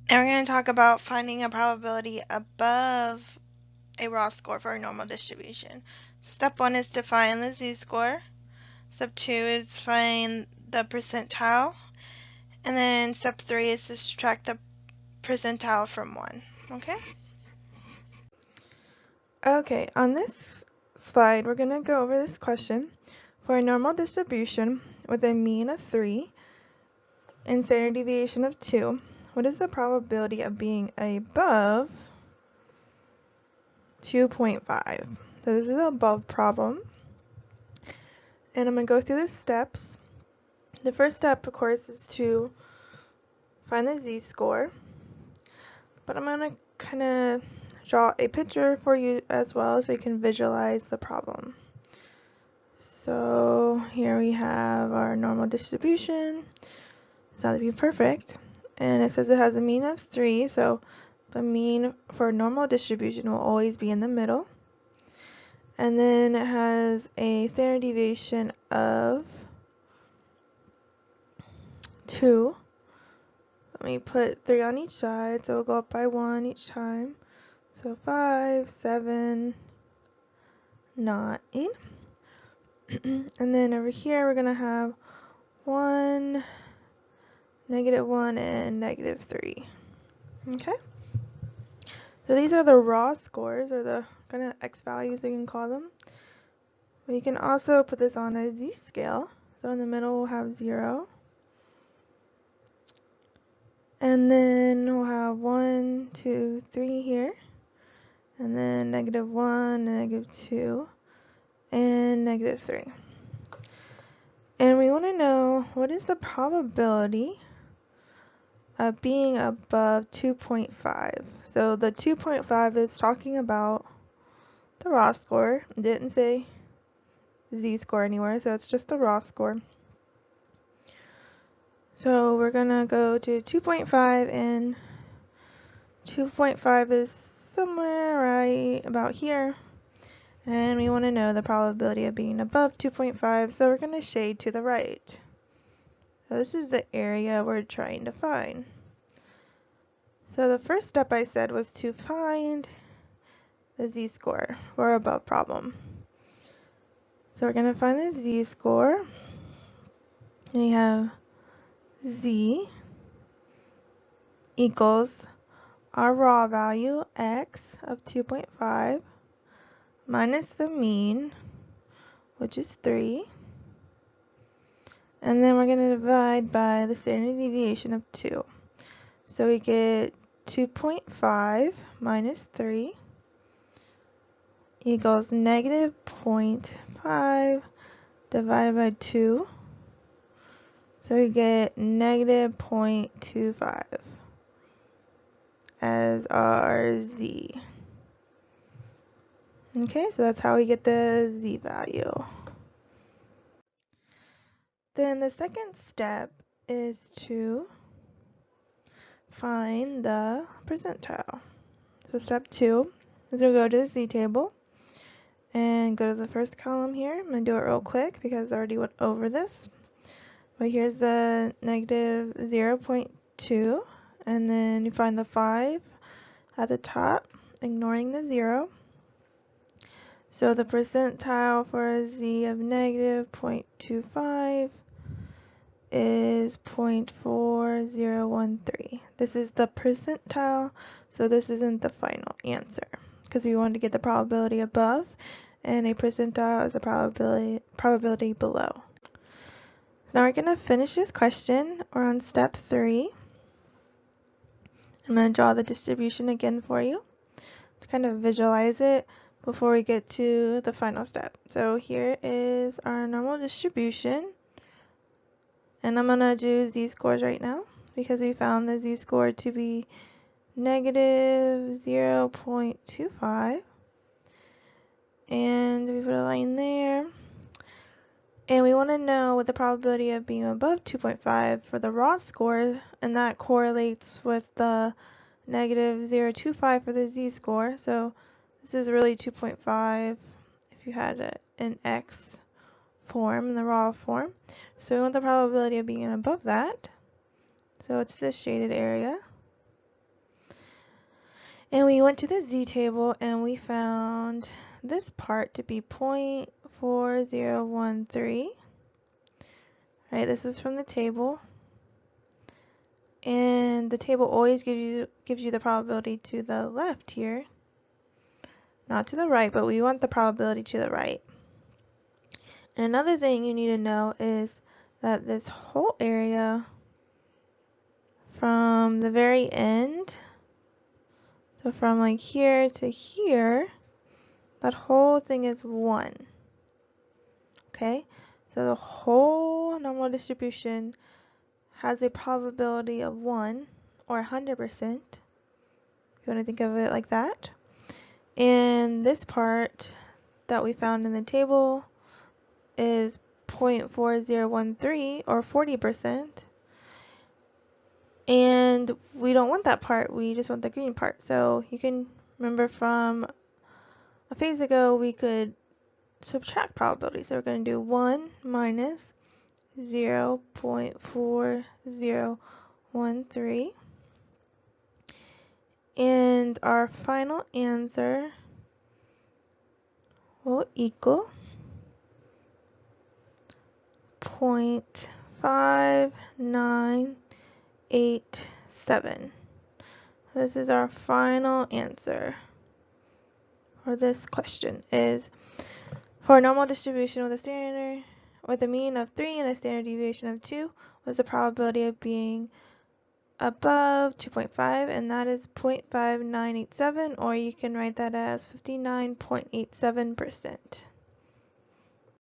And we're going to talk about finding a probability above a raw score for a normal distribution. So step 1 is to find the z-score. Step 2 is find the percentile. And then step 3 is to subtract the percentile from 1. Okay? Okay, on this slide, we're going to go over this question. For a normal distribution with a mean of 3 and standard deviation of 2, what is the probability of being above 2.5? So this is an above problem. And I'm going to go through the steps. The first step, of course, is to find the z-score. But I'm going to kind of draw a picture for you as well so you can visualize the problem. So here we have our normal distribution. It's not to be perfect. And it says it has a mean of 3, so the mean for a normal distribution will always be in the middle. And then it has a standard deviation of 2. Let me put 3 on each side, so we'll go up by 1 each time. So 5, 7, 9. And then over here we're going to have 1, -1, and -3. Okay? So these are the raw scores, or the kind of x values you can call them. We can also put this on a z-scale. So in the middle we'll have 0. And then we'll have 1, 2, 3 here. And then -1, -2, and -3. And we want to know what is the probability of being above 2.5. So the 2.5 is talking about the raw score. It didn't say z-score anywhere, so it's just the raw score. So we're going to go to 2.5, and 2.5 is somewhere right about here. And we want to know the probability of being above 2.5, so we're going to shade to the right. So this is the area we're trying to find. So the first step I said was to find the z-score for a above problem. So we're going to find the z-score. And we have z equals our raw value, x, of 2.5, minus the mean, which is 3. And then we're going to divide by the standard deviation of 2. So we get 2.5 minus 3 equals -0.5 divided by 2. So we get -0.25 as our z. Okay, so that's how we get the z value. Then the second step is to find the percentile. So step 2 is we'll go to the z table and go to the first column here. I'm going to do it real quick because I already went over this. But here's the -0.2, and then you find the 5 at the top, ignoring the 0. So the percentile for a z of -0.25 is 0.4013. This is the percentile, so this isn't the final answer because we want to get the probability above, and a percentile is a probability below. Now we're going to finish this question. We're on step 3. I'm going to draw the distribution again for you to kind of visualize it before we get to the final step. So here is our normal distribution, and I'm going to do z-scores right now because we found the z-score to be -0.25, and we put a line there. And we want to know what the probability of being above 2.5 for the raw score, and that correlates with the -0.25 for the z-score. So this is really 2.5 if you had an x form, in the raw form. So we want the probability of being above that. So it's this shaded area. And we went to the z-table and we found this part to be 0.4013. Right, this is from the table. And the table always gives you the probability to the left here. Not to the right, but we want the probability to the right. And another thing you need to know is that this whole area from the very end, so from like here to here, that whole thing is 1. Okay? So the whole normal distribution has a probability of 1 or 100%. You want to think of it like that. And this part that we found in the table is 0.4013 or 40%. And we don't want that part, we just want the green part. So you can remember from a phase ago, we could subtract probability. So we're going to do 1 minus 0.4013. And our final answer will equal 0.5987. This is our final answer for this question. Is for a normal distribution with a mean of 3 and a standard deviation of 2, what's the probability of being above 2.5? And that is 0.5987, or you can write that as 59.87%.